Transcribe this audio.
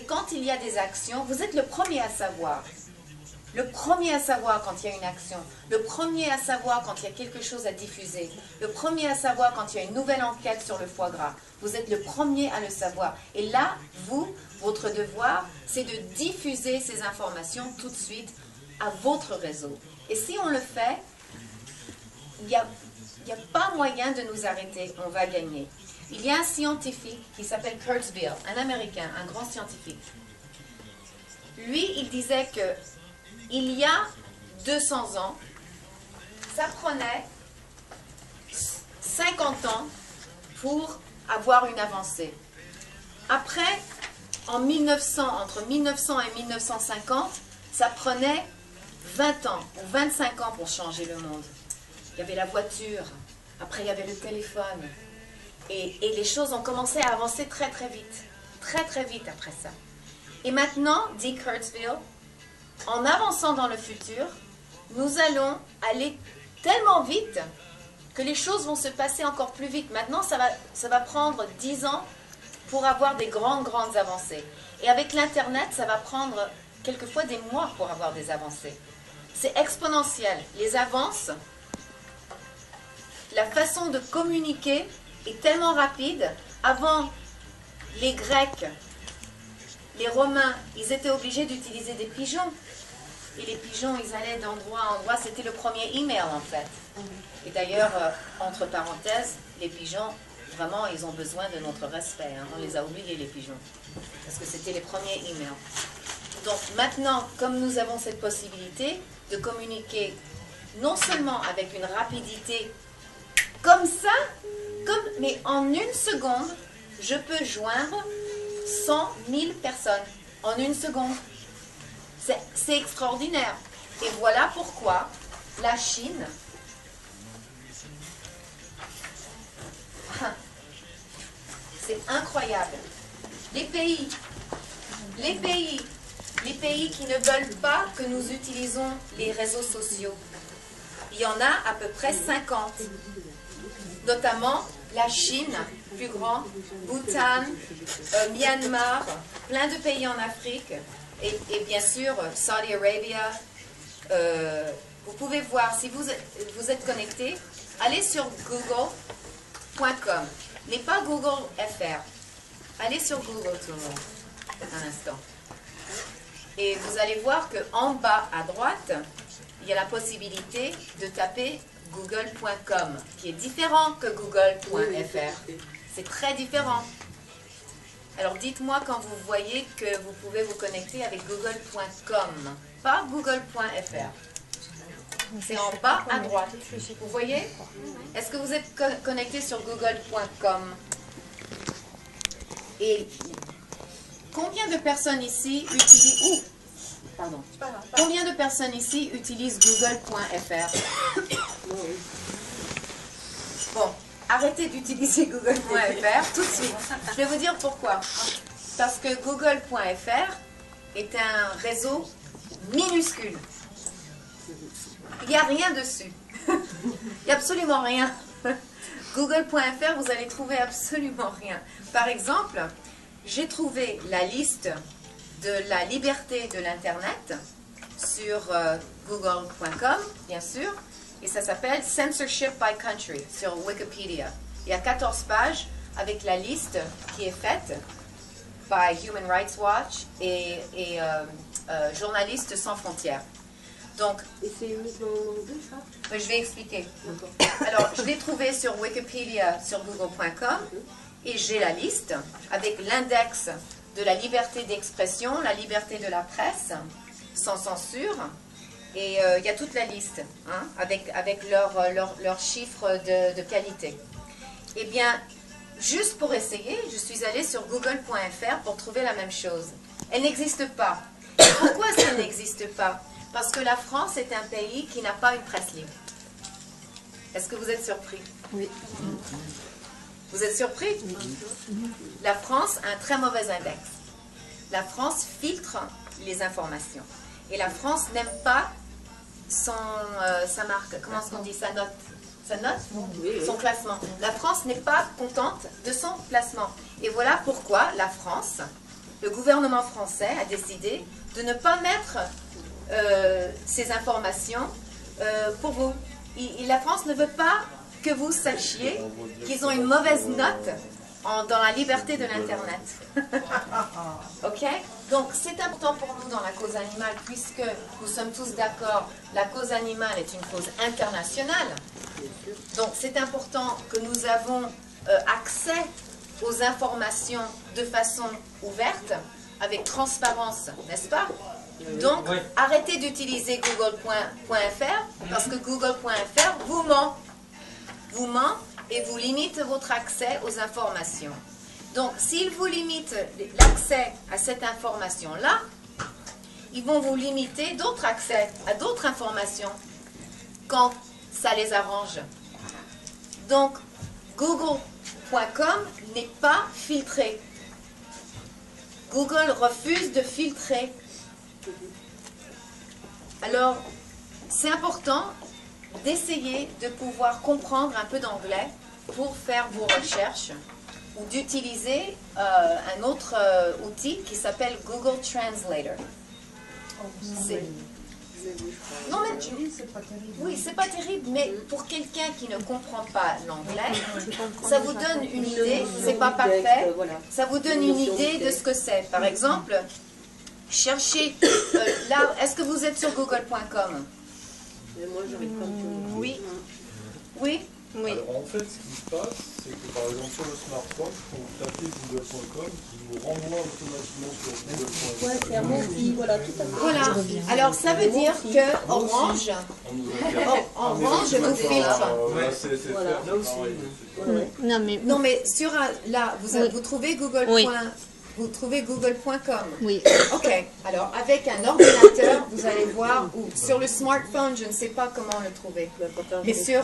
Et quand il y a des actions, vous êtes le premier à savoir. Le premier à savoir quand il y a une action. Le premier à savoir quand il y a quelque chose à diffuser. Le premier à savoir quand il y a une nouvelle enquête sur le foie gras. Vous êtes le premier à le savoir. Et là, vous, votre devoir, c'est de diffuser ces informations tout de suite à votre réseau. Et si on le fait, il n'y a pas moyen de nous arrêter. On va gagner. Il y a un scientifique qui s'appelle Kurzweil, un Américain, un grand scientifique. Lui, il disait que il y a 200 ans, ça prenait 50 ans pour avoir une avancée. Après, entre 1900 et 1950, ça prenait 20 ans ou 25 ans pour changer le monde. Il y avait la voiture, après il y avait le téléphone. Et les choses ont commencé à avancer très très vite après ça. Et maintenant, dit Kurzweil, en avançant dans le futur, nous allons aller tellement vite que les choses vont se passer encore plus vite. Maintenant, ça va prendre 10 ans pour avoir des grandes avancées. Et avec l'Internet, ça va prendre quelquefois des mois pour avoir des avancées. C'est exponentiel. Les avances, la façon de communiquer est tellement rapide. Avant, les Grecs, les Romains, ils étaient obligés d'utiliser des pigeons. Et les pigeons, ils allaient d'endroit en endroit. C'était le premier email, en fait. Et d'ailleurs, entre parenthèses, les pigeons, vraiment, ils ont besoin de notre respect. Hein. On les a oubliés, les pigeons. Parce que c'était les premiers emails. Donc maintenant, comme nous avons cette possibilité de communiquer non seulement avec une rapidité comme ça, mais en une seconde, je peux joindre 100 000 personnes. En une seconde. C'est extraordinaire. Et voilà pourquoi la Chine, c'est incroyable. Les pays qui ne veulent pas que nous utilisons les réseaux sociaux, il y en a à peu près 50. Notamment la Chine, plus grand, Bhoutan, Myanmar, plein de pays en Afrique. Et bien sûr, Saudi Arabia, vous pouvez voir, si vous êtes connecté, allez sur google.com, mais pas Google FR. Allez sur Google tout le monde, un instant. Et vous allez voir qu'en bas à droite, il y a la possibilité de taper google.com, qui est différent que google.fr. C'est très différent. Alors dites-moi quand vous voyez que vous pouvez vous connecter avec google.com, pas google.fr. C'est en bas à droite. Vous voyez? Est-ce que vous êtes connecté sur google.com? Et combien de personnes ici utilisent... Combien de personnes ici utilisent google.fr? Bon. Arrêtez d'utiliser google.fr tout de suite. Je vais vous dire pourquoi. Parce que google.fr est un réseau minuscule. Il n'y a rien dessus. Il n'y a absolument rien. Google.fr, vous allez trouver absolument rien. Par exemple, j'ai trouvé la liste de la liberté de l'Internet sur google.com, bien sûr. Et ça s'appelle Censorship by Country sur Wikipédia. Il y a 14 pages avec la liste qui est faite par Human Rights Watch et Journalistes sans frontières. Donc, et c'est uniquement en anglais, ça? Je vais expliquer. Alors, je l'ai trouvé sur Wikipédia, sur google.com, et j'ai la liste avec l'index de la liberté d'expression, la liberté de la presse, sans censure. Et il y a toute la liste, hein, avec leurs chiffres de qualité. Eh bien, juste pour essayer, je suis allée sur google.fr pour trouver la même chose. Elle n'existe pas. Et pourquoi ça n'existe pas? Parce que la France est un pays qui n'a pas une presse libre. Est-ce que vous êtes surpris? Oui. Vous êtes surpris? La France a un très mauvais index. La France filtre les informations. Et la France n'aime pas sa marque, comment est-ce qu'on dit, sa note, son classement. La France n'est pas contente de son classement. Et voilà pourquoi la France le gouvernement français a décidé de ne pas mettre ces informations pour vous. La France ne veut pas que vous sachiez qu'ils ont une mauvaise note dans la liberté de l'Internet. Ok? Donc, c'est important pour nous dans la cause animale, puisque nous sommes tous d'accord, la cause animale est une cause internationale. Donc, c'est important que nous avons accès aux informations de façon ouverte, avec transparence, n'est-ce pas? Donc, arrêtez d'utiliser google.fr, parce que google.fr vous ment. Vous ment et vous limite votre accès aux informations. Donc, s'ils vous limitent l'accès à cette information-là, ils vont vous limiter d'autres accès à d'autres informations quand ça les arrange. Donc, google.com n'est pas filtré. Google refuse de filtrer. Alors, c'est important d'essayer de pouvoir comprendre un peu d'anglais pour faire vos recherches ou d'utiliser un autre outil qui s'appelle Google Translator. Non, mais oui, c'est pas terrible, mais pour quelqu'un qui ne comprend pas l'anglais, ça vous donne une idée, c'est pas parfait, ça vous donne une idée de ce que c'est. Par exemple, cherchez là, est-ce que vous êtes sur google.com? Oui. Oui. Oui. Alors en fait, ce qui se passe, c'est que par exemple sur le smartphone, quand vous tapez google.com, il vous renvoie automatiquement sur google.com. Ouais, c'est un mot qui, voilà, tout à fait. Voilà. Alors ça veut dire que Orange vous filtre. Là aussi. Non mais sur là, vous trouvez Google. Oui. Vous trouvez google.com. Oui. Ok. Alors avec un ordinateur, vous allez voir, ou sur le smartphone, je ne sais pas comment le trouver, mais sur